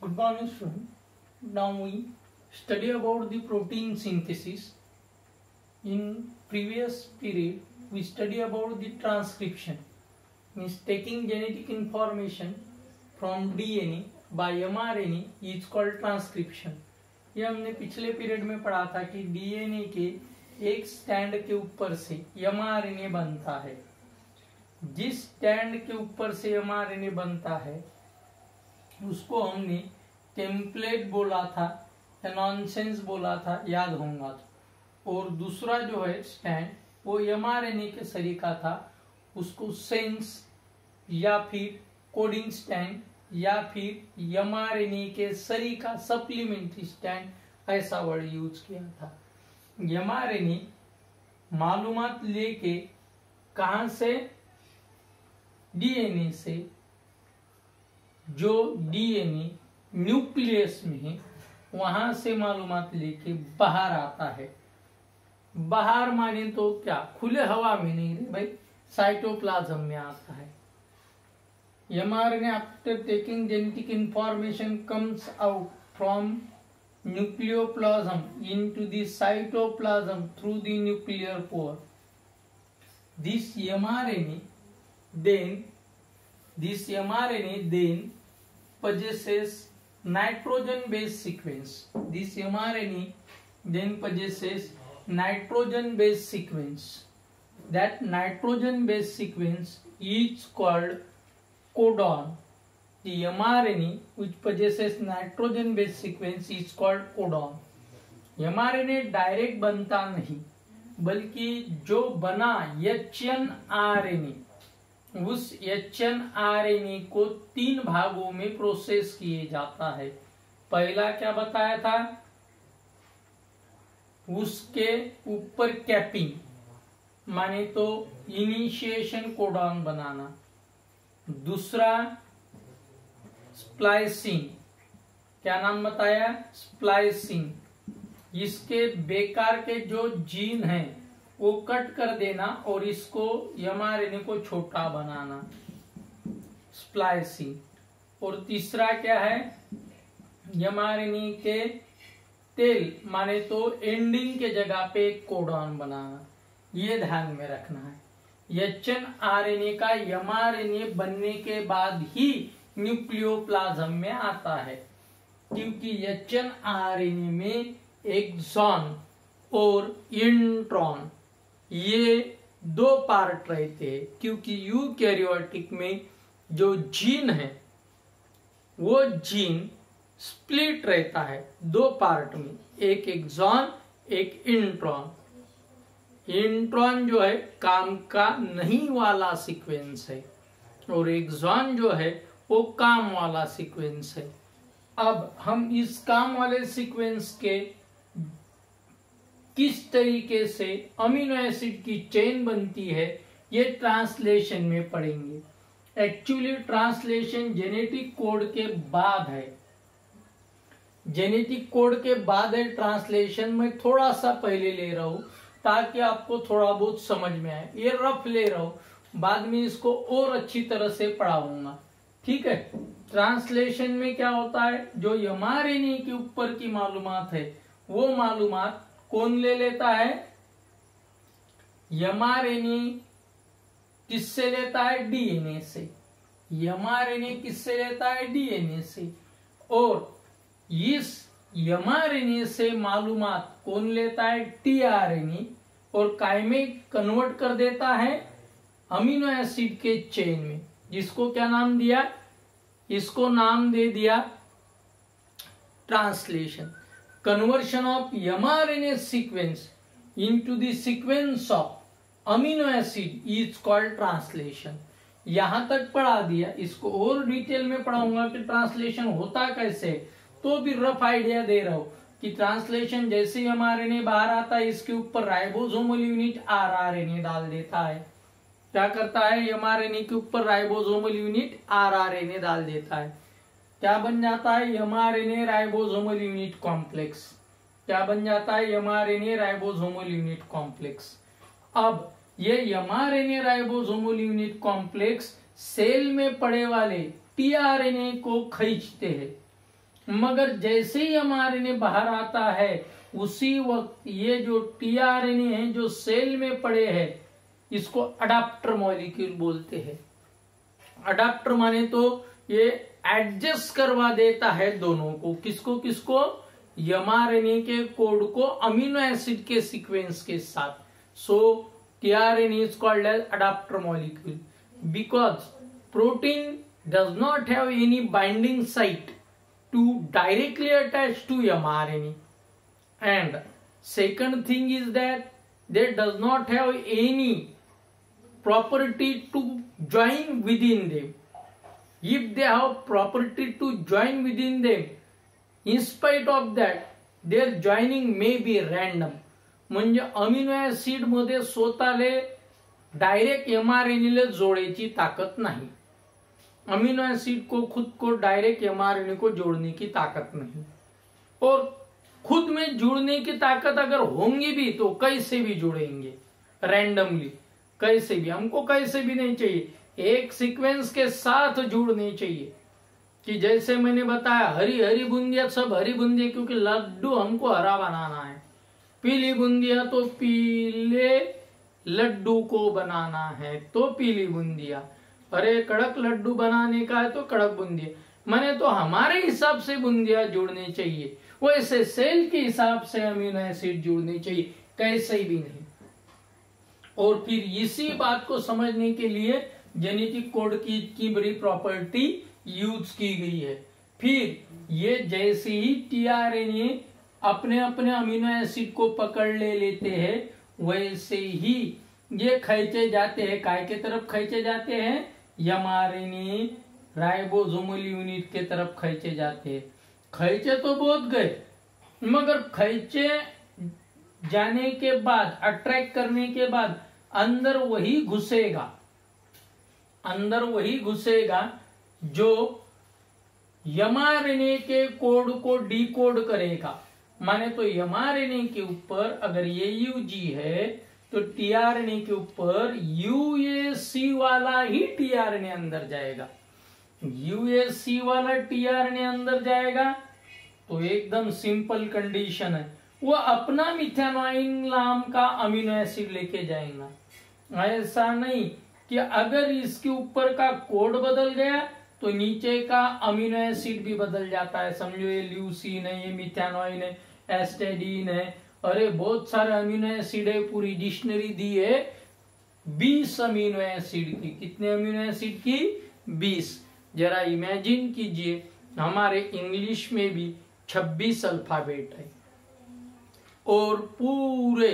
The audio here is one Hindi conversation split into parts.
Good morning, student. Now we study about the protein synthesis. In previous period, we study about the transcription, means taking genetic information from DNA by mRNA is called transcription. ये हमने पिछले पीरियड में पढ़ा था कि DNA के एक स्टैंड के ऊपर से mRNA बनता है. जिस स्टैंड के ऊपर से mRNA बनता है उसको हमने टेम्पलेट बोला था या नॉनसेंस बोला था, याद होगा तो. और दूसरा जो है स्टैंड वो mRNA के सरीका था, उसको सेंस या फिर कोडिंग स्टैंड या फिर mRNA के सरीका सप्लीमेंट्री स्टैंड ऐसा वर्ड यूज किया था. mRNA मालूमात लेके कहां से, डीएनए से. जो डीएनए न्यूक्लियस में है वहां से मालूमात लेके बाहर आता है. बाहर माने तो क्या, खुले हवा में नहीं रे भाई, साइटोप्लाज्म में आता है. mRNA after taking genetic information comes out from nucleoplasm into the cytoplasm through the nuclear pore. This mRNA then possesses nitrogen base sequence. This mRNA then possesses nitrogen base sequence. That nitrogen base sequence is called codon. The mRNA which possesses nitrogen base sequence is called codon. mRNA direct बनता नहीं, बल्कि जो बना HNRNA, उस HNRNA को 3 भागों में प्रोसेस किए जाता है. पहला क्या बताया था, उसके ऊपर कैपिंग माने तो इनिशिएशन कोडॉन बनाना. दूसरा स्प्लाइसिंग, क्या नाम बताया, स्प्लाइसिंग. इसके बेकार के जो जीन हैं वो कट कर देना और इसको mRNA को छोटा बनाना, स्प्लाइसिंग. और तीसरा क्या है, mRNA के तेल माने तो एंडिंग के जगह पे कोडॉन बनाना. ये ध्यान में रखना है. HNRNA का mRNA बनने के बाद ही न्यूक्लियोप्लाज्म में आता है, क्योंकि HNRNA में एक्सॉन और इंट्रॉन ये 2 पार्ट रहते हैं. क्योंकि यूकैरियोटिक में जो जीन है वो जीन स्प्लिट रहता है 2 पार्ट में, एक एक्सॉन एक इंट्रॉन. इंट्रॉन जो है काम का नहीं वाला सीक्वेंस है और एक्सॉन जो है वो काम वाला सीक्वेंस है. अब हम इस काम वाले सीक्वेंस के किस तरीके से अमीनो एसिड की चेन बनती है ये ट्रांसलेशन में पढ़ेंगे. एक्चुअली ट्रांसलेशन जेनेटिक कोड के बाद है. जेनेटिक कोड के बाद है ट्रांसलेशन. में थोड़ा सा पहले ले रहा हूं ताकि आपको थोड़ा बहुत समझ में आए. ये रफ ले रहा हूं, बाद में इसको और अच्छी तरह से पढ़ाऊंगा. ठीक है. ट्रांसलेशन में क्या होता है, जो mRNA के ऊपर की मालूमात है वो मालूमात कौन ले लेता है, mRNA किससे लेता है, डीएनए से. mRNA किससे लेता है, डीएनए से. और इस mRNA से मालूमात कौन लेता है, टीआरएनए, और काय में कन्वर्ट कर देता है अमीनो एसिड के चेन में. जिसको क्या नाम दिया, इसको नाम दे दिया translation. Conversion of mRNA sequence into the sequence of amino acid is called translation. यहां तक पढ़ा दिया. इसको और डिटेल में पढ़ाऊंगा कि ट्रांसलेशन होता कैसे. तो भी रफ आइडिया दे रहा हूं कि ट्रांसलेशन जैसे mRNA बाहर आता है इसके ऊपर राइबोसोमल यूनिट rRNA डाल देता है. क्या करता है, mRNA के ऊपर राइबोसोमल यूनिट rRNA डाल देता है. क्या बन जाता है, mRNA राइबोसोमल यूनिट कॉम्प्लेक्स. क्या बन जाता है, mRNA राइबोसोमल यूनिट कॉम्प्लेक्स. अब ये mRNA ribosomal unit complex cell में पड़े वाले टीआरएनए को खींचते हैं. मगर जैसे ही mRNA बाहर आता है उसी वक्त ये जो tRNA है जो सेल में पड़े हैं इसको अडाप्टर मॉलिक्यूल बोलते हैं। अडाप्टर माने तो ये एडजस्ट करवा देता है दोनों को, किसको किसको, mRNA के कोड को अमीनो एसिड के सीक्वेंस के साथ। सो tRNA is called as adapter molecule because protein does not have any binding site to directly attach to mRNA, and second thing is that they does not have any property to join within them. If they have property to join within them, in spite of that their joining may be random. म्हणजे अमिनो ऍसिड मध्ये स्वतःले डायरेक्ट mRNA जोड़ने ताकत नहीं, अमीनो एसिड को खुद को डायरेक्ट mRNA को जोड़ने की ताकत नहीं, और खुद में जुड़ने की ताकत अगर होंगी भी तो कैसे भी जुड़ेंगे रैंडमली, कैसे भी, हमको कैसे भी नहीं चाहिए, एक सीक्वेंस के साथ जुड़ने चाहिए। कि जैसे मैंने बताया हरी हरी बूंदिया, सब हरी बूंदिया क्योंकि लड्डू हमको हरा बनाना है, पीली बूंदिया तो पीले लड्डू को बनाना है तो पीली बूंदिया, अरे कड़क लड्डू बनाने का है तो कड़क बूंदिया, माने तो हमारे हिसाब से बूंदिया जुड़नी चाहिए, वैसे सेल के हिसाब से अमीनो एसिड जुड़नी चाहिए, कैसे भी नहीं। और फिर इसी बात को समझने के लिए जेनेटिक कोड की बड़ी प्रॉपर्टी यूज की गई है। फिर ये जैसे ही टीआरएनए अपने अपने अमीनो एसिड को पकड़ लेते हैं वैसे ही ये खींचे जाते हैं, काय के तरफ खींचे जाते हैं, एमआरएनए राइबोसोमल यूनिट के तरफ खींचे जाते हैं। खींचे तो बहुत गए, मगर खींचे जाने के बाद, अट्रैक्ट करने के बाद अंदर वही घुसेगा, अंदर वही घुसेगा जो एमआरएनए के कोड को डिकोड करेगा। माने तो एमआरएनए के ऊपर अगर ये यूजी है तो टीआरएनए के ऊपर यूएसी वाला ही टीआरएनए अंदर जाएगा, यूएसी वाला टीआरएनए अंदर जाएगा तो एकदम सिंपल कंडीशन है, वो अपना मिथेनॉइन नाम का अमीनो एसिड लेके जाएगा। ऐसा नहीं कि अगर इसके ऊपर का कोड बदल गया तो नीचे का अमीनो एसिड भी बदल जाता है। समझो ये ल्यूसीन है, ये मिथेनॉइन है, एस्टेडीन है, अरे बहुत सारे अमीनो एसिड है, पूरी डिक्शनरी दी है 20 अमीनो एसिड की। कितने अमीनो एसिड की? 20। जरा इमेजिन कीजिए हमारे इंग्लिश में भी 26 अल्फाबेट है और पूरे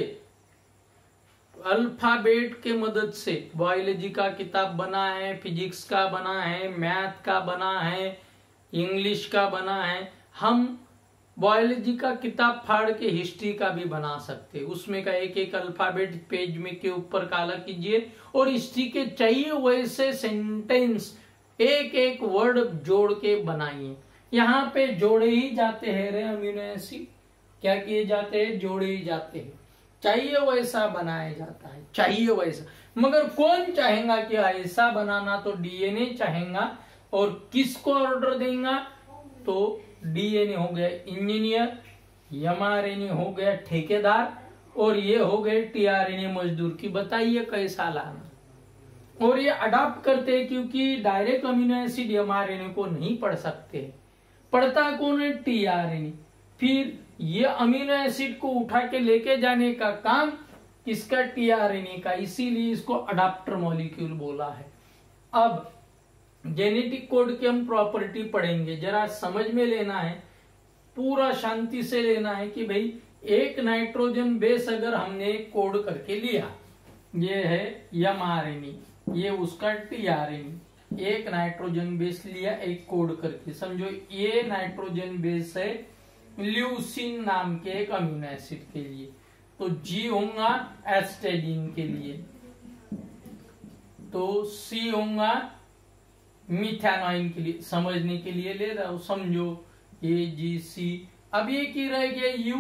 अल्फाबेट के मदद से बायोलॉजी का किताब बना है, फिजिक्स का बना है, मैथ का बना है, इंग्लिश का बना है। हम बायोलॉजी का किताब फाड़ के हिस्ट्री का भी बना सकते, उसमें का एक एक अल्फाबेट पेज में के ऊपर काला कीजिए और हिस्ट्री के चाहिए वैसे सेंटेंस एक एक वर्ड जोड़ के बनाइए। यहाँ पे जोड़े ही जाते हैं रे अमीनो एसिड, क्या किए जाते हैं? जोड़े ही जाते हैं, चाहिए वैसा बनाया जाता है, चाहिए वैसा। मगर कौन चाहेगा कि ऐसा बनाना? तो डीएनए चाहेगा। और किसको ऑर्डर देगा? तो डीएनए हो गया इंजीनियर, एमआरएनए हो गया ठेकेदार, और ये हो गए टीआरएनए मजदूर की बताइए कैसा लाना। और ये अडॉप्ट करते हैं क्योंकि डायरेक्ट अमीनो एसिड एमआरएनए को नहीं पढ़ सकते, पढ़ता कौन है? टीआरएनए। फिर ये अमीनो एसिड को उठा के लेके जाने का काम किसका? टीआरएनए का, इसीलिए इसको अडॉप्टर मॉलिक्यूल बोला है। अब जेनेटिक कोड की हम प्रॉपर्टी पढ़ेंगे, जरा समझ में लेना है, पूरा शांति से लेना है कि भाई एक नाइट्रोजन बेस अगर हमने कोड करके लिया, ये है एमआरएनए, ये उसका टीआरएनए, एक नाइट्रोजन बेस लिया एक कोड करके, समझो ये नाइट्रोजन बेस है ल्यूसीन नाम के एक अमीनो एसिड के लिए, तो जी होगा एस्टेडीन के लिए, तो सी होगा मिथेनॉइन के लिए। समझने के लिए ले रहा हूं, समझो ए जी सी। अब ये की रह गया यू,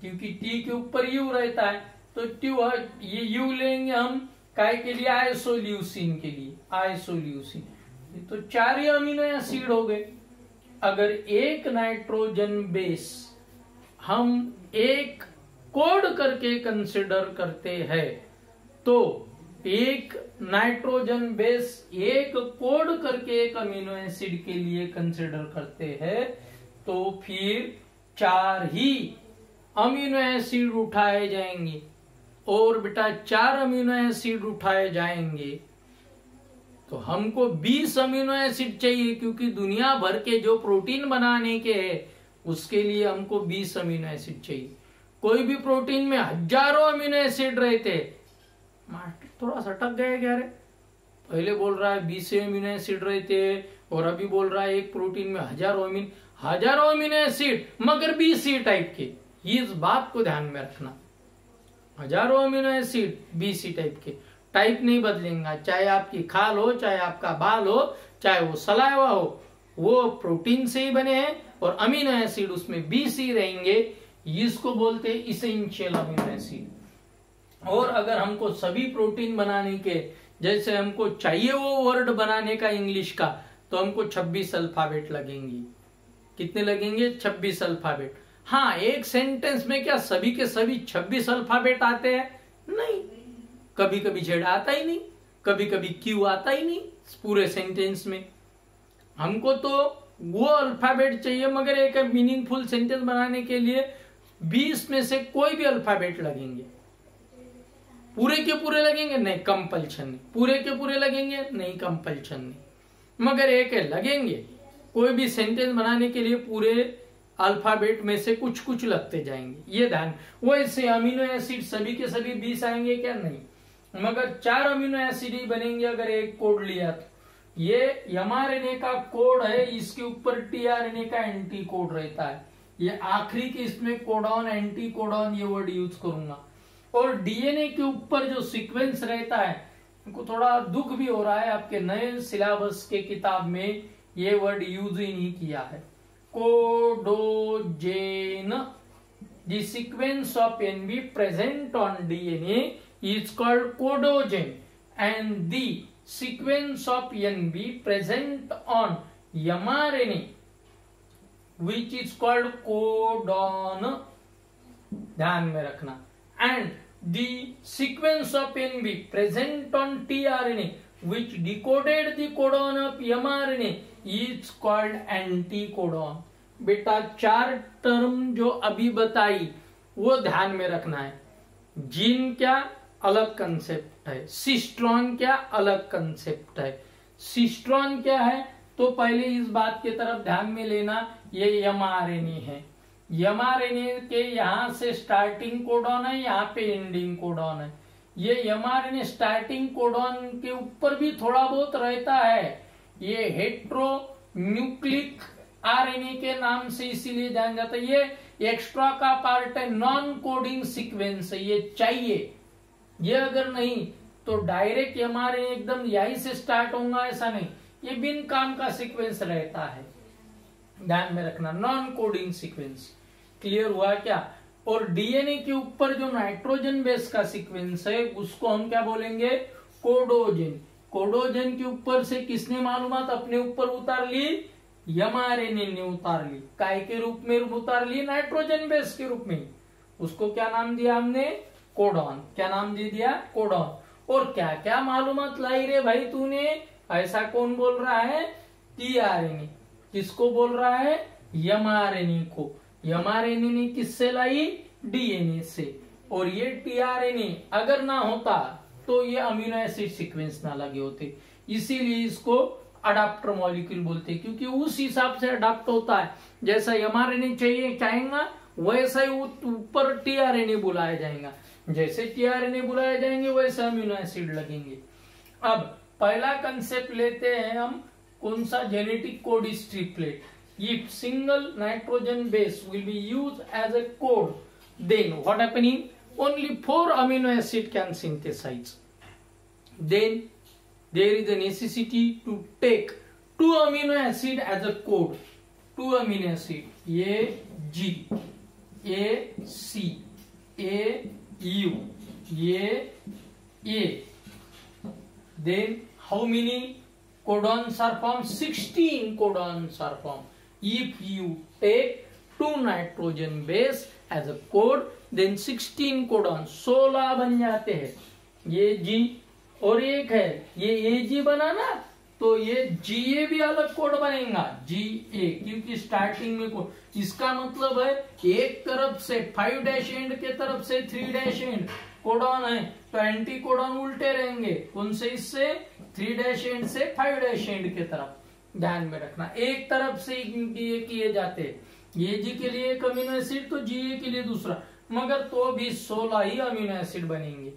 क्योंकि टी के ऊपर यू रहता है तो ट्यू, ये यू लेंगे हम काय के लिए? आइसोल्यूसिन के लिए, आइसोल्यूसिन। तो 4 ही अमीनो एसिड हो गए, अगर एक नाइट्रोजन बेस हम एक कोड करके कंसिडर करते हैं, तो एक नाइट्रोजन बेस एक कोड करके एक अमीनो एसिड के लिए कंसिडर करते हैं, तो फिर 4 ही अमीनो एसिड उठाए जाएंगे। और बेटा 4 अमीनो एसिड उठाए जाएंगे तो हमको 20 अमीनो एसिड चाहिए, क्योंकि दुनिया भर के जो प्रोटीन बनाने के हैं उसके लिए हमको 20 अमीनो एसिड चाहिए। कोई भी प्रोटीन में हजारों अमीनो एसिड रहते, मास्टर थोड़ा सटक गए क्या रे, पहले बोल रहा है 20 अमीनो एसिड रहते और अभी बोल रहा है एक प्रोटीन में हजारों अमीनो एसिड मगर 20 ही टाइप के। इस बात को ध्यान में रखना, हजारों अमीनो एसिड 20 ही टाइप के, टाइप नहीं बदलेगा। चाहे आपकी खाल हो, चाहे आपका बाल हो, चाहे वो सलाइवा हो, वो प्रोटीन से ही बने हैं और अमीनो एसिड उसमें 20 ही रहेंगे। इसको बोलते हैं इसेंशियल अमीनो एसिड। और अगर हमको सभी प्रोटीन बनाने के जैसे हमको चाहिए वो वर्ड बनाने का इंग्लिश का, तो हमको 26 अल्फाबेट लगेंगे। कितने लगेंगे? 26 अल्फाबेट। हाँ, एक सेंटेंस में क्या सभी के सभी 26 अल्फाबेट आते हैं? नहीं, कभी कभी जेड आता ही नहीं, कभी कभी क्यू आता ही नहीं पूरे सेंटेंस में। हमको तो वो अल्फाबेट चाहिए, मगर एक मीनिंगफुल सेंटेंस बनाने के लिए 20 में से कोई भी अल्फाबेट लगेंगे। पूरे के पूरे लगेंगे? नहीं, कंपल्शन नहीं। पूरे के पूरे लगेंगे? नहीं, कंपल्शन नहीं, मगर एक लगेंगे। कोई भी सेंटेंस बनाने के लिए पूरे अल्फाबेट में से कुछ कुछ लगते जाएंगे, ये ध्यान। वैसे अमीनो एसिड सभी के सभी 20 आएंगे क्या? नहीं, मगर 4 अमीनो एसिड ही बनेंगे अगर एक कोड लिया तो। ये mRNA का कोड है, इसके ऊपर tRNA का एंटी कोड रहता है। ये आखिरी के इसमें कोडॉन, एंटी कोडॉन ये वर्ड यूज करूंगा। और डीएनए के ऊपर जो सीक्वेंस रहता है, उनको थोड़ा दुख भी हो रहा है, आपके नए सिलेबस के किताब में ये वर्ड यूज ही नहीं किया है। Codogen, the sequence of NB present on DNA is called codogen, and the sequence of NB present on mRNA which is called codon, ध्यान में रखना, and the sequence of NB present on tRNA which decoded the codon of mRNA is called anticodon। बेटा 4 टर्म जो अभी बताई वो ध्यान में रखना है। जीन क्या अलग कंसेप्ट है, सिस्ट्रॉन क्या अलग कंसेप्ट है। सिस्ट्रॉन क्या है तो पहले इस बात की तरफ ध्यान में लेना, ये mRNA है। mRNA के यहाँ से स्टार्टिंग कोडॉन है, यहाँ पे एंडिंग कोडॉन है। ये mRNA स्टार्टिंग कोडॉन के ऊपर भी थोड़ा बहुत रहता है। ये हेट्रो न्यूक्लिक RNA के नाम से इसीलिए जाना जाता है। ये एक्स्ट्रा का पार्ट है, नॉन कोडिंग सीक्वेंस है, ये चाहिए। ये अगर नहीं तो डायरेक्ट mRNA एकदम यहीं से स्टार्ट होगा, ऐसा नहीं, ये बिन काम का सीक्वेंस रहता है, ध्यान में रखना, नॉन कोडिंग सीक्वेंस। क्लियर हुआ क्या? और डीएनए के ऊपर जो नाइट्रोजन बेस का सीक्वेंस है उसको हम क्या बोलेंगे? कोडोजेन। कोडोजेन के ऊपर से किसने मालूमात अपने ऊपर उतार ली? mRNA ने उतार ली। काय के रूप में उतार ली? नाइट्रोजन बेस के रूप में। उसको क्या नाम दिया हमने? कोडॉन। क्या नाम दे दिया? कोडॉन। और क्या क्या मालूमात लाई रे भाई तूने? ऐसा कौन बोल रहा है? tRNA। किसको बोल रहा है? mRNA को। mRNA ने किससे लाई? DNA से। और ये tRNA अगर ना होता तो ये अमीनो एसिड सीक्वेंस ना लगे होते, इसीलिए इसको अडाप्टर मॉलिक्यूल बोलते हैं, क्योंकि उस हिसाब से अडाप्ट होता है। जैसा mRNA चाहेगा वैसा ही ऊपर tRNA बुलाया जाएगा, जैसे tRNA बुलाए जाएंगे वैसे अमीनो एसिड लगेंगे। अब पहला कंसेप्ट लेते हैं हम, कौन सा? Genetic code is triplet. If single nitrogen base will be used as a code, then what happening? Only 4 amino acid can synthesize. Then there is a necessity to take 2 amino acid as a code. 2 amino acid, A, G, A, C, A, U, A. Then how many codons are formed? 16 codons are formed. If you take 2 nitrogen base as a code, then 16 codon 16 बन जाते हैं। ये जी और एक है ये AG बना ना, तो ये GA भी अलग कोड बनेगा GA, क्योंकि स्टार्टिंग में कोड। इसका मतलब है एक तरफ से 5' एंड के तरफ से 3' एंड कोडॉन है, तो एंटी कोडॉन उल्टे रहेंगे। कौन से इससे 3' एंड से 5' एंड के तरफ, ध्यान में रखना। एक तरफ से ये किए जाते हैं, AG के लिए एक अमीनो एसिड तो GA के लिए दूसरा, मगर तो भी 16 ही अमीनो एसिड बनेंगे।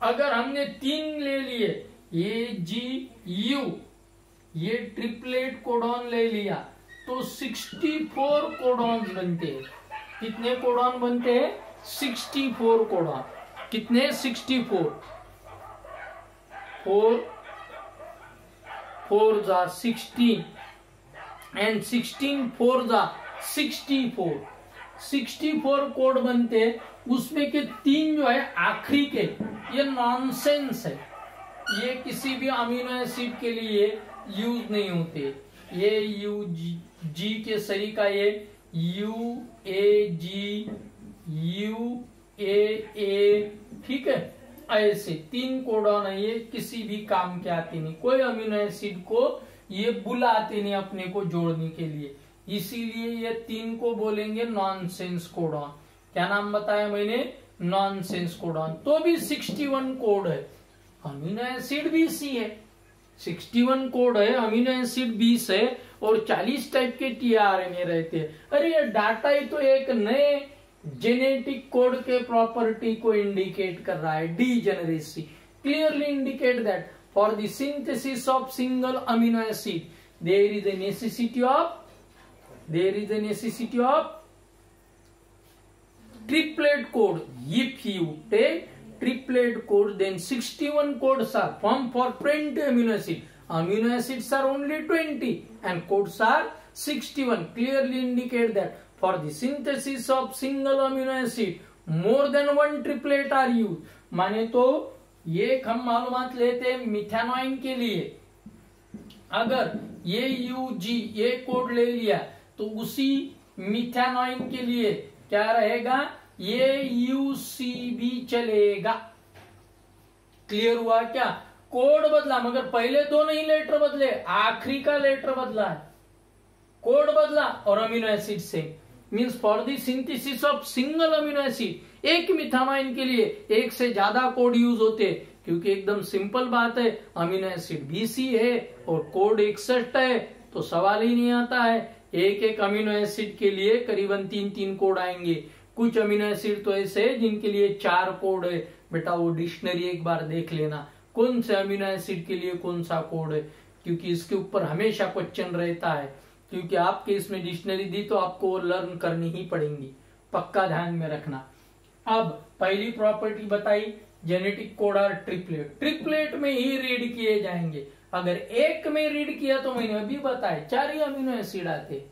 अगर हमने 3 ले लिए AGU, ये ट्रिपलेट कोडॉन ले लिया, तो 64 कोडॉन बनते हैं। कितने कोडॉन बनते हैं? 64 कोडॉन। कितने? 64। 4 जा 16 एंड 16 4 जा 64। 64 कोड बनते हैं। उसमें के 3 जो है आखिरी के, ये नॉनसेंस है, ये किसी भी अमीनो एसिड के लिए यूज नहीं होते। ये UG के सही का ये UAG UAA, ठीक है। ऐसे 3 कोडॉन है, ये किसी भी काम के आते नहीं। कोई अमीनो एसिड को ये बुलाते नहीं अपने को जोड़ने के लिए, इसीलिए ये 3 को बोलेंगे नॉनसेंस कोडॉन। क्या नाम बताया मैंने? Nonsense codon. तो भी 61 कोड है, अमीनो एसिड 20 ही है। 61 कोड है, अमीनो एसिड 20 है, और 40 टाइप के tRNA रहते हैं। अरे ये डाटा ही तो एक नए जेनेटिक कोड के प्रॉपर्टी को इंडिकेट कर रहा है। Degeneracy clearly indicate that for the synthesis of single amino acid there is a necessity of triplet code. If you take triplet code, then 61 codes are formed for 20 amino acid. Amino acids are only 20 and codes are 61. Clearly indicate that for the synthesis of single amino acid, more than 1 triplet are used. माने तो ये हम मालूमात लेते हैं मिथेनॉइन के लिए। अगर ये UG ये कोड ले लिया, तो उसी मिथेनॉइन के लिए क्या रहेगा? ये UC भी चलेगा। क्लियर हुआ क्या? कोड बदला, मगर पहले 2 नहीं लेटर बदले, आखिरी का लेटर बदला है। कोड बदला और अमीनो एसिड से means for the synthesis of single amino acid, एक मिथेनॉइन के लिए एक से ज्यादा कोड यूज होते, क्योंकि एकदम सिंपल बात है, अमीनो एसिड 20 है और कोड 61 है, तो सवाल ही नहीं आता है। एक अमीनो एसिड के लिए करीबन 3 कोड आएंगे। कुछ अमीनो एसिड तो ऐसे है जिनके लिए 4 कोड है। बेटा वो डिक्शनरी एक बार देख लेना, कौन से अमीनो एसिड के लिए कौन सा कोड है, क्योंकि इसके ऊपर हमेशा क्वेश्चन रहता है। क्योंकि आपके इसमें डिक्शनरी दी तो आपको लर्न करनी ही पड़ेंगी, पक्का ध्यान में रखना। अब पहली प्रॉपर्टी बताई, genetic code are triplet. Triplet में ही रीड किए जाएंगे। अगर एक में रीड किया तो मैंने अभी बताया 4 ही अमीनो एसिड आते,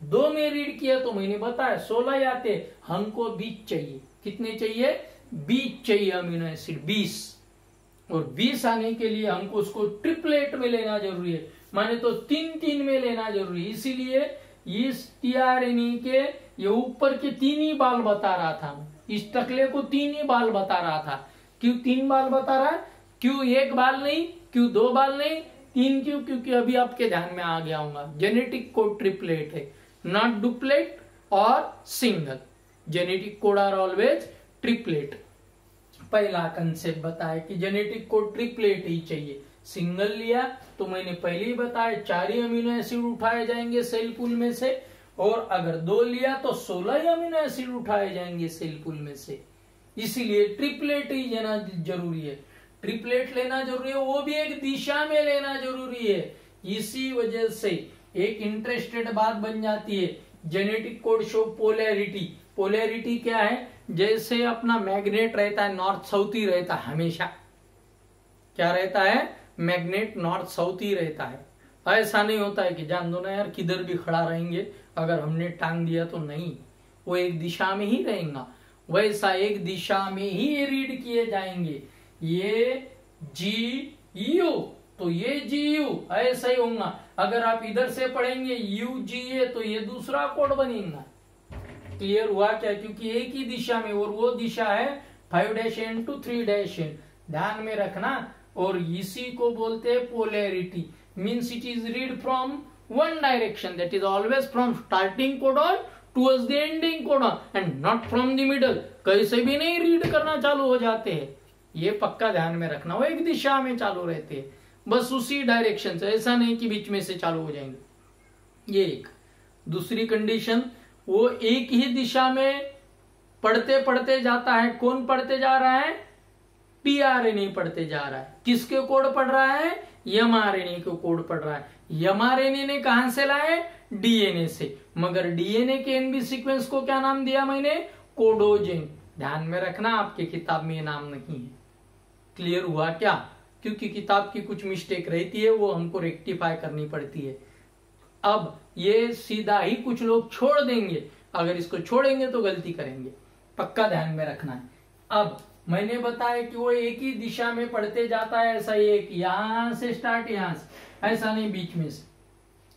2 में रीड किया तो मैंने बताया 16 आते। हमको 20 चाहिए। कितने चाहिए? 20 चाहिए अमीनो एसिड, 20। और 20 आने के लिए हमको उसको ट्रिपलेट में लेना जरूरी है, माने तो 3 में लेना जरूरी है। इसीलिए इस tRNA के ये ऊपर के 3 ही बाल बता रहा था, इस टकले को 3 ही बाल बता रहा था। क्यों 3 बाल बता रहा है? क्यों 1 बाल नहीं, क्यों 2 बाल नहीं, 3 क्यों? क्योंकि अभी आपके ध्यान में आ गया होगा, जेनेटिक कोड ट्रिपलेट है, नॉट डुप्लेट और single. Genetic code are always triplet. पहला कंसेप्ट बताया कि जेनेटिक कोड ट्रिपलेट ही चाहिए। सिंगल लिया तो मैंने पहले ही बताया 4 ही अमीनो एसिड उठाए जाएंगे सेल पूल में से, और अगर 2 लिया तो 16 ही अमीनो एसिड उठाए जाएंगे सेल पूल में से। इसीलिए ट्रिपलेट ही लेना जरूरी है। ट्रिपलेट लेना जरूरी है, वो भी एक दिशा में लेना जरूरी है। इसी वजह से एक इंटरेस्टेड बात बन जाती है, genetic code show polarity. Polarity क्या है? जैसे अपना मैग्नेट रहता है, नॉर्थ साउथ ही रहता है हमेशा। क्या रहता है? मैग्नेट नॉर्थ साउथ ही रहता है। ऐसा नहीं होता है कि जान दो ना यार किधर भी खड़ा रहेंगे, अगर हमने टांग दिया तो नहीं, वो एक दिशा में ही रहेगा। वैसा एक दिशा में ही रीड किए जाएंगे। ये GU तो ये GU ऐसा ही होगा। अगर आप इधर से पढ़ेंगे UGA तो ये दूसरा कोड बनेगा। क्लियर हुआ क्या? क्योंकि एक ही दिशा में, और वो दिशा है 5-n to 3-n, ध्यान में रखना। और इसी को बोलते हैं polarity, means it is read from one direction, that is always from starting codon towards the ending codon and not from the middle. कैसे भी नहीं रीड करना चालू हो जाते हैं, ये पक्का ध्यान में रखना। वो एक दिशा में चालू रहते हैं, बस उसी डायरेक्शन से, ऐसा नहीं कि बीच में से चालू हो जाएंगे। ये एक। दूसरी कंडीशन, वो एक ही दिशा में पढ़ते पढ़ते जाता है। कौन पढ़ते जा रहा है? tRNA पढ़ते जा रहा है। किसके कोड पढ़ रहा है? mRNA के कोड पढ़ रहा है। mRNA ने कहां से लाए? DNA से। मगर DNA के NB सीक्वेंस को क्या नाम दिया मैंने? कोडोजेन। ध्यान में रखना, आपके किताब में ये नाम नहीं है। क्लियर हुआ क्या? क्योंकि किताब की कुछ मिस्टेक रहती है, वो हमको रेक्टिफाई करनी पड़ती है। अब ये सीधा ही कुछ लोग छोड़ देंगे, अगर इसको छोड़ेंगे तो गलती करेंगे, पक्का ध्यान में रखना है। अब मैंने बताया कि वो एक ही दिशा में पढ़ते जाता है, ऐसा एक यहां से स्टार्ट, यहां से, ऐसा नहीं बीच में से,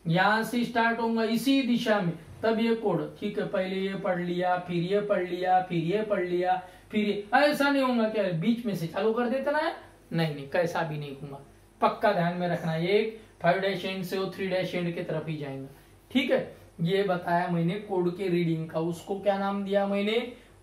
यहां से स्टार्ट होगा इसी दिशा में, तब ये कोड। ठीक है, पहले ये पढ़ लिया, फिर ये पढ़ लिया, फिर ये पढ़ लिया, फिर ये, ऐसा नहीं होगा क्या बीच में से चालू कर देता ना? नहीं, कैसा भी नहीं होगा, पक्का ध्यान में रखना। एक 5-n से वो 3-n की तरफ ही जाएगा। ठीक है, ये बताया मैंने कोड के रीडिंग का। उसको क्या नाम दिया मैंने?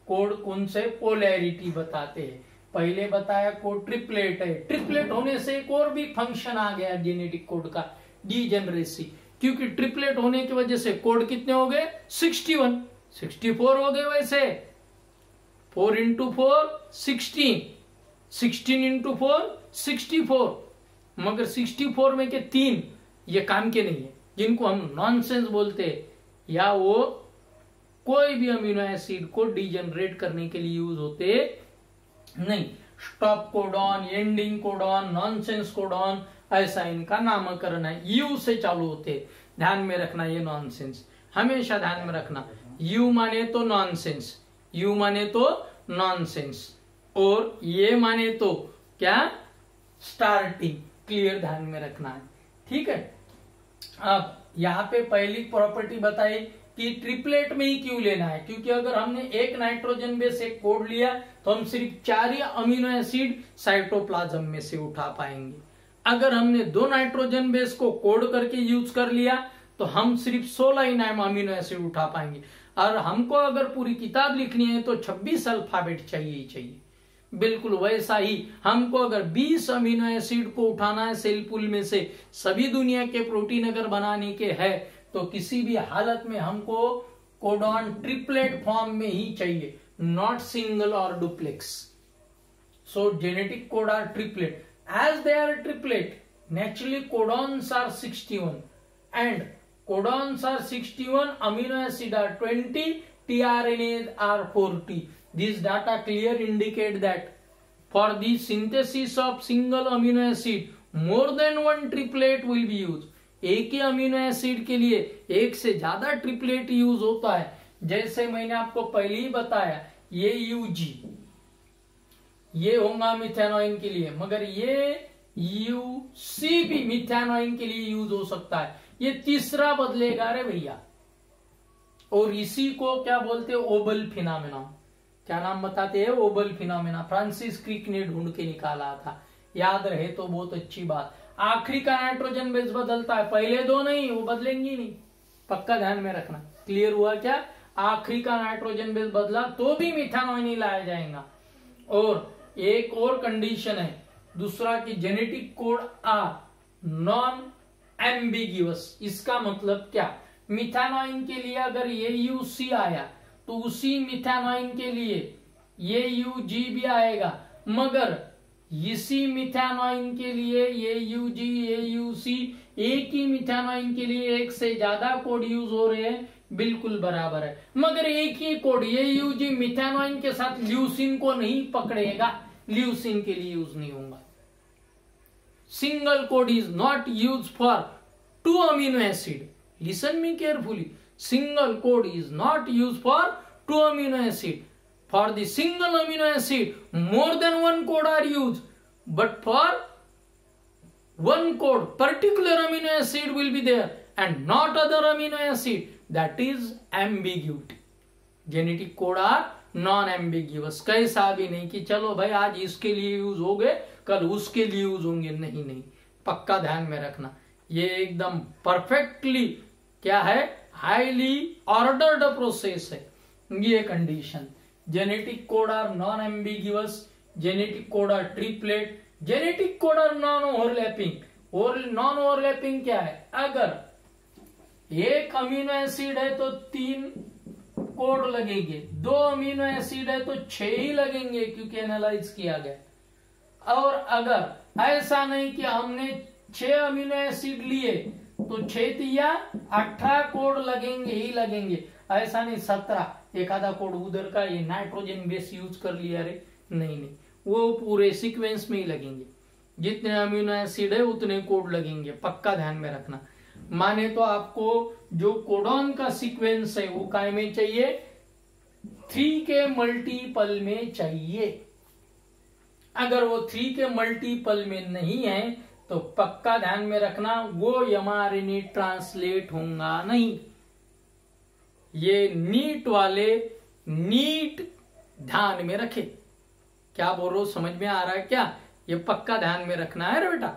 कोड कौन से? पोलैरिटी बताते हैं। पहले बताया कोड ट्रिपलेट है। ट्रिपलेट होने से एक और भी फंक्शन आ गया जेनेटिक कोड का, डीजेनरेसी। क्योंकि ट्रिपलेट होने की वजह से कोड कितने हो गए? 61, 64 हो गए। वैसे 4 × 4 16, 16 × 4 64, मगर 64 में के 3 ये काम के नहीं है, जिनको हम नॉनसेंस बोलते हैं, या वो कोई भी अमीनो एसिड को डीजनरेट करने के लिए यूज होते नहीं। Stop codon, ending codon, nonsense codon, ऐसा इनका नामकरण है। यू से चालू होते, ध्यान में रखना। ये नॉनसेंस हमेशा ध्यान में रखना। यू माने तो नॉनसेंस, यू माने तो नॉनसेंस, और ये माने तो क्या? स्टार्टिंग। क्लियर, ध्यान में रखना है। ठीक है, अब यहाँ पे पहली प्रॉपर्टी बताई कि ट्रिपलेट में ही क्यों लेना है, क्योंकि अगर हमने एक नाइट्रोजन बेस एक कोड लिया तो हम सिर्फ 4 ही अमीनो एसिड साइटोप्लाज्म में से उठा पाएंगे। अगर हमने 2 नाइट्रोजन बेस को कोड करके यूज कर लिया तो हम सिर्फ 16 ही अमीनो एसिड उठा पाएंगे। और हमको अगर पूरी किताब लिखनी है तो 26 अल्फाबेट चाहिए ही चाहिए। बिल्कुल वैसा ही हमको अगर 20 अमीनो एसिड को उठाना है सेल पूल में से, सभी दुनिया के प्रोटीन अगर बनाने के है, तो किसी भी हालत में हमको कोडॉन ट्रिपलेट फॉर्म में ही चाहिए, नॉट सिंगल और duplex. So genetic code are triplet. As they are triplet, naturally codons are 61 and codons are 61, amino acid are 20, tRNAs are 40. These data clear indicate that for the synthesis of single amino acid, more than one triplet will be used. एक ही अमीनो एसिड के लिए एक से ज्यादा ट्रिपलेट यूज होता है। जैसे मैंने आपको पहले ही बताया, ये यूजी ये होगा मिथेनॉइन के लिए, मगर ये यूसी भी मिथेनॉइन के लिए यूज हो सकता है। ये तीसरा बदलेगा रे भैया। और इसी को क्या बोलते हैं? ओबल फिनोमेना। क्या नाम बताते हैं? ओबल फिनोमेना। फ्रांसिस क्रिक ने ढूंढ के निकाला था, याद रहे तो बहुत अच्छी बात। आखिरी का नाइट्रोजन बेस बदलता है, पहले 2 नहीं, वो बदलेंगी नहीं, पक्का ध्यान में रखना। क्लियर हुआ क्या? आखिरी का नाइट्रोजन बेस बदला तो भी मिथेनॉइन ही लाया जाएगा। और एक और कंडीशन है दूसरा कि genetic code are non ambiguous. इसका मतलब क्या? मिथेनॉइन के लिए अगर ये यूसी आया तो उसी मिथेनॉइन के लिए ये यूजी भी आएगा, मगर इसी मिथेनॉइन के लिए ये यूजी ये यूसी, एक ही मिथेनॉइन के लिए एक से ज्यादा कोड यूज हो रहे हैं, बिल्कुल बराबर है, मगर एक ही कोड ये यूजी मिथेनॉइन के साथ ल्यूसिन को नहीं पकड़ेगा, ल्यूसिन के लिए यूज नहीं होगा। Single code is not use for 2 amino acid. Listen me carefully, single code is not used for 2 amino acid. For the single amino acid, more than one code are used. But for one code, particular amino acid will be there and not other amino acid. That is ambiguity. Genetic code are non-ambiguous. कैसा भी नहीं कि चलो भाई आज इसके लिए यूज हो गए कल उसके लिए यूज होंगे, नहीं नहीं, पक्का ध्यान में रखना। ये एकदम परफेक्टली क्या है, हाईली ऑर्डर्ड प्रोसेस है ये condition. Genetic code are non ambiguous, genetic code are triplet, genetic code are non overlapping. और नॉन ओवरलैपिंग क्या है, अगर एक अमीनो एसिड है तो 3 कोड लगेंगे, 2 अमीनो एसिड है तो 6 ही लगेंगे क्योंकि एनालाइज किया गया। और अगर ऐसा नहीं कि हमने 6 अमीनो एसिड लिए तो 6 दिया 18 कोड लगेंगे ही लगेंगे, ऐसा नहीं 17 एक आधा कोड उधर का ये नाइट्रोजन बेस यूज कर लिया रे, नहीं नहीं, वो पूरे सीक्वेंस में ही लगेंगे। जितने अमीनो एसिड है उतने कोड लगेंगे, पक्का ध्यान में रखना। माने तो आपको जो कोडॉन का सीक्वेंस है वो काय में चाहिए, 3 के मल्टीपल में चाहिए। अगर वो 3 के मल्टीपल में नहीं है तो पक्का ध्यान में रखना वो एमआरएनए ट्रांसलेट होगा नहीं। ये नीट वाले नीट ध्यान में रखे। क्या बोल रहा हूं, समझ में आ रहा है क्या? ये पक्का ध्यान में रखना है रे बेटा।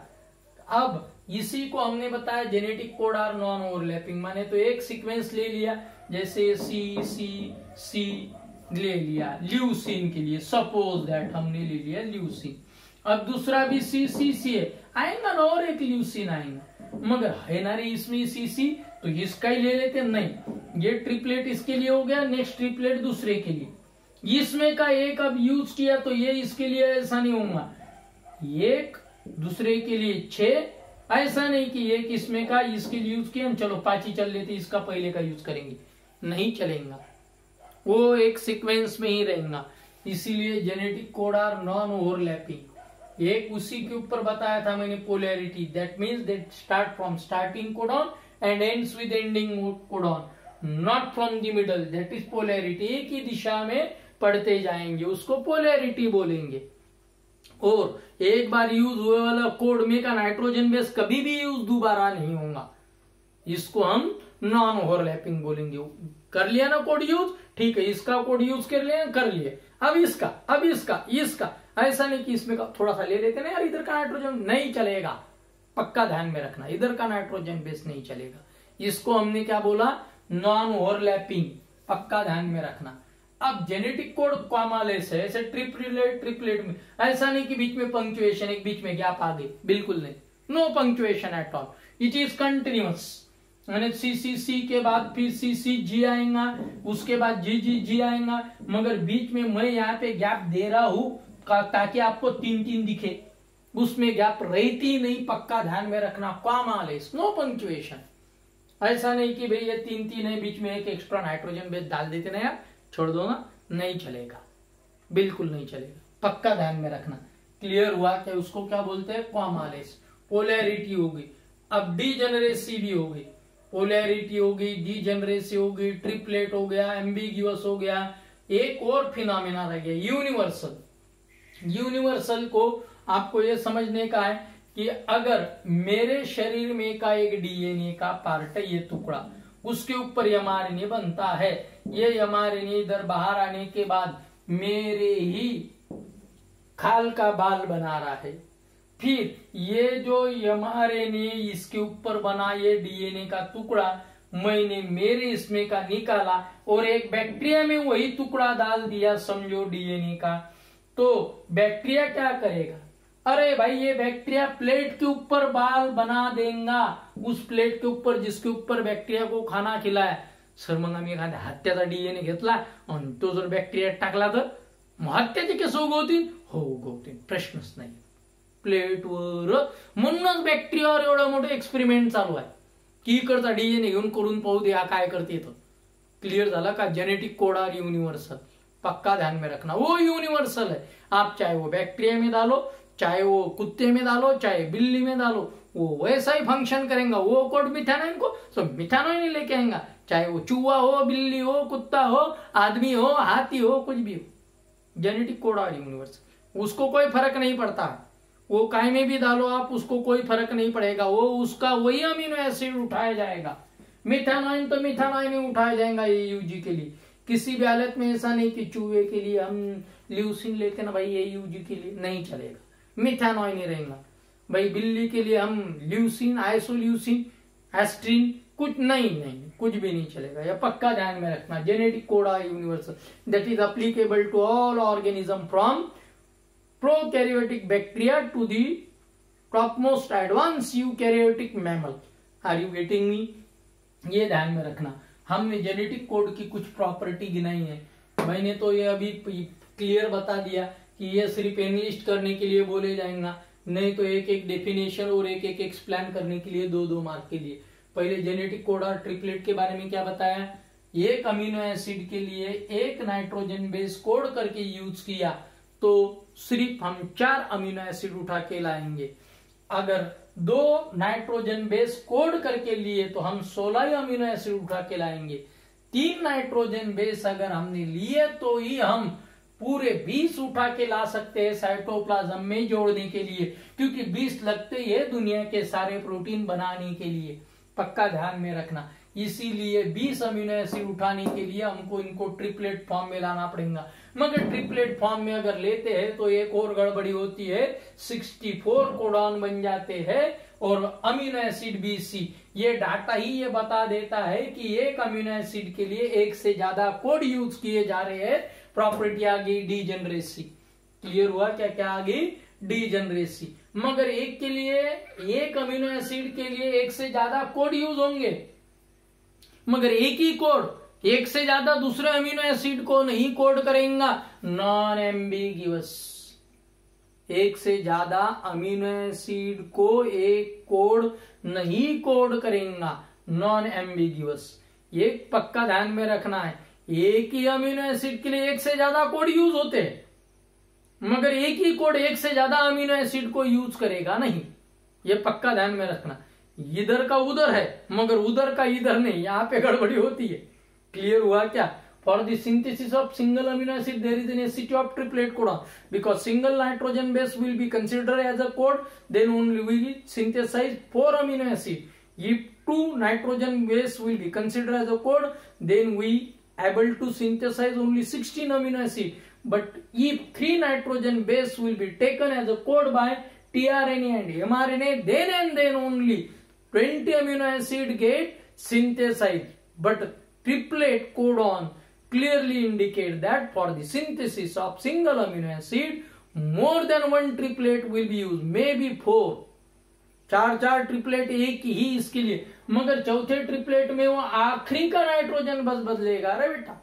अब इसी को हमने बताया genetic code are non overlapping, माने तो एक सीक्वेंस ले लिया, जैसे सी सी सी ले लिया ल्यूसीन के लिए, सपोज दैट हमने ले लिया ल्यूसीन। अब दूसरा भी सी सी सी है, आएगा ना और एक ल्यूसीन आएगा, मगर है ना रे इसमें सी सी, तो इसका ही ले लेते। नहीं, ये ट्रिपलेट इसके लिए हो गया, नेक्स्ट ट्रिपलेट दूसरे के लिए। इसमें का एक अब यूज किया तो ये इसके लिए ऐसा नहीं होगा, एक दूसरे के लिए 6, ऐसा नहीं कि एक इसमें का इसके लिए यूज किया चलो 5 ही चल लेते, इसका पहले का यूज करेंगे, नहीं चलेगा, वो एक सीक्वेंस में ही रहेगा। इसीलिए genetic code are non overlapping. एक उसी के ऊपर बताया था मैंने, polarity, that means that start from starting codon and ends with ending codon, not from the middle, that is polarity. एक ही दिशा में पढ़ते जाएंगे, उसको पोलैरिटी बोलेंगे। और एक बार यूज हुए वाला कोड में का नाइट्रोजन बेस कभी भी यूज दोबारा नहीं होगा, इसको हम नॉन ओवरलैपिंग बोलेंगे। कर लिया ना कोड यूज, ठीक है, इसका कोड यूज कर लिया, कर लिए, अब इसका, अब इसका, इसका, ऐसा नहीं कि इसमें का थोड़ा सा ले लेते ना यार, इधर का नाइट्रोजन नहीं चलेगा, पक्का ध्यान में रखना, इधर का नाइट्रोजन बेस नहीं चलेगा। इसको हमने क्या बोला, नॉन ओवरलैपिंग, पक्का ध्यान में रखना। अब जेनेटिक कोड कॉमालेस है, ऐसे ट्रिपलेट में ऐसा नहीं कि बीच में पंक्चुएशन, एक बीच में गैप आ गई, बिल्कुल नहीं, no punctuation at all, it is continuous. मैंने सी के बाद फिर सी आएगा, उसके बाद जी आएगा, मगर बीच में मैं यहाँ पे गैप दे रहा हूं ताकि आपको 3 दिखे, उसमें गैप रहती नहीं, पक्का ध्यान में रखना, कॉमालेस, नो पंक्चुएशन। ऐसा नहीं कि भाई ये 3 है, बीच में एक एक्स्ट्रा नाइट्रोजन बेस डाल देते ना यार, छोड़ दो ना, नहीं चलेगा, बिल्कुल नहीं चलेगा, पक्का ध्यान में रखना। क्लियर हुआ क्या? उसको क्या बोलते हैं, कॉमालेस। पोलैरिटी हो गई, अब डीजेनरेसी भी हो गई, पोलैरिटी हो गई, डीजेनरेसी हो गई, ट्रिपलेट हो गया, एम्बिग्यूअस हो गया। एक और फिनोमेना रह गया, यूनिवर्सल। यूनिवर्सल को आपको यह समझने का है कि अगर मेरे शरीर में का एक डीएनए का पार्ट है, ये टुकड़ा, उसके ऊपर एमआरएनए बनता है, ये एमआरएनए इधर बाहर आने के बाद मेरे ही खाल का बाल बना रहा है, फिर ये जो एमआरएनए इसके ऊपर बना, ये डीएनए का टुकड़ा मैंने मेरे इसमें का निकाला और एक बैक्टीरिया में वही टुकड़ा डाल दिया, समझो डीएनए का, तो बैक्टीरिया क्या करेगा, अरे भाई ये बैक्टीरिया प्लेट के ऊपर बाल बना देगा, उस प्लेट के ऊपर जिसके ऊपर बैक्टीरिया को खाना खिलाया। सर मग आम्ही एखाद्या हत्याचा डीएनए घेतला आणि तो जर बैक्टेरिया टाकला तर मग हत्याचे केस उगवतील? हो उगवतील, प्रश्नच नाही प्लेटवर। म्हणूनच बॅक्टेरियावर एवढं मोठं एक्सपेरिमेंट चालू आहे की इकडचा डीएनए घेऊन करून पाहू दे हा काय करते येतो। क्लियर झाला का? जेनेटिक कोड आर यूनिवर्सल, पक्का ध्यान में रखना, वो यूनिवर्सल है। आप चाहे वो बैक्टीरिया में डालो, चाहे वो कुत्ते में डालो, चाहे बिल्ली में डालो, वो वैसा ही फंक्शन करेगा। वो कोड मिथानोइन को सब मिथानोइन ही लेके आएगा, चाहे वो चूहा हो, बिल्ली हो, कुत्ता हो, आदमी हो, हाथी हो, कुछ भी हो। जेनेटिक कोड आर यूनिवर्सल, उसको कोई फर्क नहीं पड़ता, वो काय में भी डालो आप, उसको कोई फर्क नहीं पड़ेगा, वो उसका वही अमीनो एसिड उठाया जाएगा। मिथानॉइन तो मिथानॉइन ही उठाया जाएगा AUG के लिए। किसी भी हालत में ऐसा नहीं कि चूहे के लिए हम ल्यूसिन लेते ना भाई, AUG के लिए नहीं चलेगा, मिथानॉइन ही रहेगा भाई। बिल्ली के लिए हम ल्यूसिन, आइसोल्यूसिन, एस्ट्रिन कुछ नहीं, कुछ भी नहीं चलेगा। यह पक्का ध्यान में रखना। Genetic code are universal, that is applicable to all organism from prokaryotic bacteria to the topmost advance eukaryotic mammal. Are you getting me? ये ध्यान में रखना। हमने जेनेटिक कोड की कुछ प्रॉपर्टी गिनाई है, मैंने तो ये अभी क्लियर बता दिया कि ये सिर्फ एनलिस्ट करने के लिए बोले जाएंगे, नहीं तो एक एक डेफिनेशन और एक एक एक्सप्लेन करने के लिए 2-2 मार्क के लिए। पहले जेनेटिक कोड और ट्रिपलेट के बारे में क्या बताया, एक अमीनो एसिड के लिए एक नाइट्रोजन बेस कोड करके यूज किया तो सिर्फ हम 4 अमीनो एसिड उठा के लाएंगे। अगर 2 नाइट्रोजन बेस कोड करके लिए तो हम 16 अमीनो एसिड उठा के लाएंगे। 3 नाइट्रोजन बेस अगर हमने लिए तो ही हम पूरे 20 उठा के ला सकते हैं साइटोप्लाज्म में जोड़ने के लिए, क्योंकि 20 लगते ही है दुनिया के सारे प्रोटीन बनाने के लिए। पक्का ध्यान में रखना। इसीलिए 20 अमीनो एसिड उठाने के लिए हमको इनको ट्रिपलेट फॉर्म में लाना पड़ेगा। मगर ट्रिपलेट फॉर्म में अगर लेते हैं तो एक और गड़बड़ी होती है, 64 कोडॉन बन जाते हैं और अमीनो एसिड BC। ये डाटा ही ये बता देता है कि एक अमीनो एसिड के लिए एक से ज्यादा कोड यूज किए जा रहे हैं। प्रॉपर्टी आ गई डीजेनरेसी। क्लियर हुआ? क्या क्या आ गई? डीजेनरेसी। मगर एक के लिए, एक अमीनो एसिड के लिए एक से ज्यादा कोड यूज होंगे, मगर एक ही कोड एक से ज्यादा दूसरे अमीनो एसिड को नहीं कोड करेगा। नॉन एम्बिगिवस। एक से ज्यादा अमीनो एसिड को एक कोड नहीं कोड करेगा, नॉन एम्बिगिवस। ये पक्का ध्यान में रखना है। एक ही अमीनो एसिड के लिए एक से ज्यादा कोड यूज होते हैं, मगर एक ही कोड एक से ज्यादा अमीनो एसिड को यूज करेगा नहीं। ये पक्का ध्यान में रखना। इधर का उधर है मगर उधर का इधर नहीं, यहां पे गड़बड़ी होती है। क्लियर हुआ क्या? For the synthesis of single amino acid there is a necessity of triplet codon, because single nitrogen base will be considered as a code, then only we synthesize 4 amino acid. If 2 nitrogen base will be considered as a code, then we able to synthesize only 16 amino acid. But if 3 nitrogen base will be taken as a code by tRNA and mRNA, then and then only 20 amino acid get synthesized. But triplet codon clearly indicate that for the synthesis of single amino acid, more than 1 triplet will be used, maybe 4. 4 triplet एक ही इसके लिए, मगर चौथे ट्रिपलेट में वो आखिरी का नाइट्रोजन बस बदलेगा। अरे बेटा,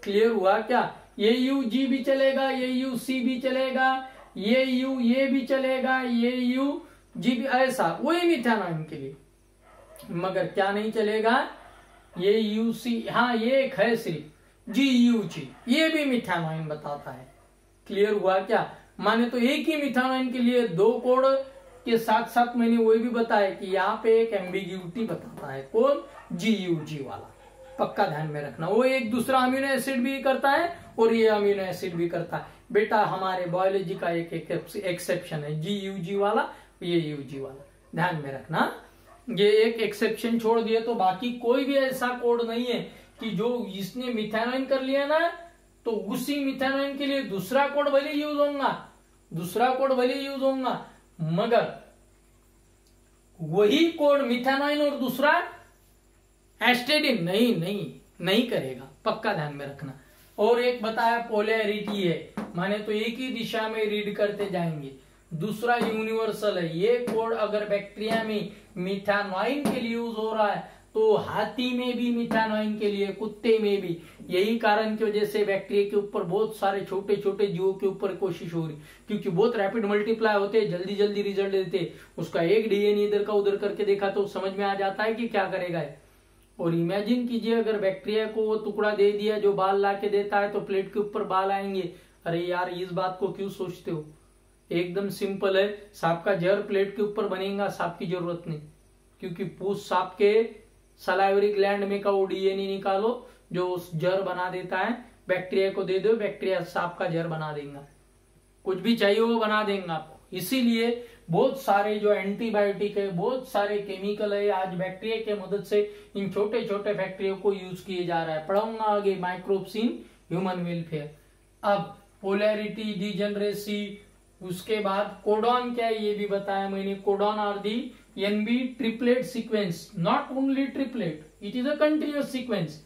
क्लियर हुआ क्या? AUG भी चलेगा, AUC भी चलेगा, AUA भी चलेगा, AUG भी, ऐसा वही मिथानॉइन के लिए। मगर क्या नहीं चलेगा? AUC, हाँ ये एक है सिर्फ GUG, ये भी मिथानॉइन बताता है। क्लियर हुआ क्या? माने तो एक ही मिथानॉइन के लिए 2 कोड के साथ साथ मैंने वही भी बताया कि यहाँ पे एक एम्बिग्यूटी बताता है। कौन? GUG वाला। पक्का ध्यान में रखना। वो एक दूसरा अमीनो एसिड भी करता है और ये अमीनो एसिड भी करता है। बेटा हमारे बायोलॉजी का एक एक्सेप्शन है, GUG वाला, ये UG वाला। ध्यान में रखना। ये एक एक्सेप्शन छोड़ दिए तो बाकी कोई भी ऐसा कोड नहीं है कि जो इसने मिथानॉइन कर लिया ना तो उसी मिथानॉइन के लिए दूसरा कोड भले यूज होगा, दूसरा कोड भले यूज होगा, मगर वही कोड मिथानॉइन और दूसरा एस्टेडिन नहीं करेगा। पक्का ध्यान में रखना। और एक बताया पोलैरिटी है, माने तो एक ही दिशा में रीड करते जाएंगे। दूसरा यूनिवर्सल है। ये कोड अगर बैक्टीरिया में मिथानॉइन के लिए यूज हो रहा है तो हाथी में भी मिथानॉइन के लिए, कुत्ते में भी। यही कारण की वजह से बैक्टीरिया के ऊपर बहुत सारे छोटे छोटे जीवों के ऊपर कोशिश हो रही, क्योंकि बहुत रैपिड मल्टीप्लाई होते हैं, जल्दी जल्दी रिजल्ट देते। उसका एक DNA इधर का उधर करके देखा तो समझ में आ जाता है कि क्या करेगा। और इमेजिन कीजिए अगर बैक्टीरिया को वो टुकड़ा दे दिया जो बाल ला के देता है तो प्लेट के ऊपर बाल आएंगे। अरे यार इस बात को क्यों सोचते हो? एकदम सिंपल है। सांप का जहर प्लेट के ऊपर बनेगा, सांप की जरूरत नहीं, क्योंकि पूछ सांप के सलाइवरी ग्लैंड में का वो DNA निकालो जो उस जहर बना देता है, बैक्टीरिया को दे दो, बैक्टीरिया सांप का जहर बना देगा। कुछ भी चाहिए वो बना देगा आपको। इसीलिए बहुत सारे जो एंटीबायोटिक है, बहुत सारे केमिकल है, आज बैक्टीरिया के मदद से इन छोटे छोटे फैक्टरियों को यूज किए जा रहा है। पढ़ाऊंगा आगे माइक्रोब्स इन ह्यूमन वेलफेयर। अब पोलैरिटी, डिजेनरेसी, उसके बाद कोडॉन क्या है ये भी बताया मैंने। Codon are the NB triplet sequence, not only triplet, it is a continuous sequence,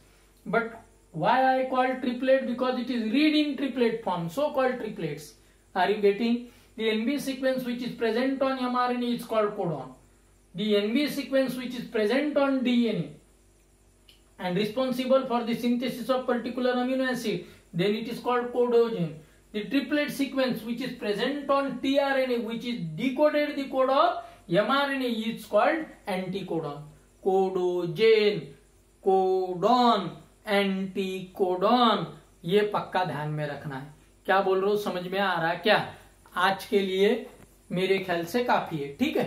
but why I call triplet? Because it is read in triplet form, so called triplets. Are you getting? The NB sequence which is present on mRNA is called codon. The NB sequence which is present on DNA and responsible for the synthesis of particular amino acid, then it is called codogen. The triplet sequence which is present on tRNA which is decoded the code of mRNA is called anticodon. Codogen, codon, anticodon, ये पक्का ध्यान में रखना है। क्या बोल रहा हूं समझ में आ रहा है क्या? आज के लिए मेरे ख्याल से काफी है, ठीक है।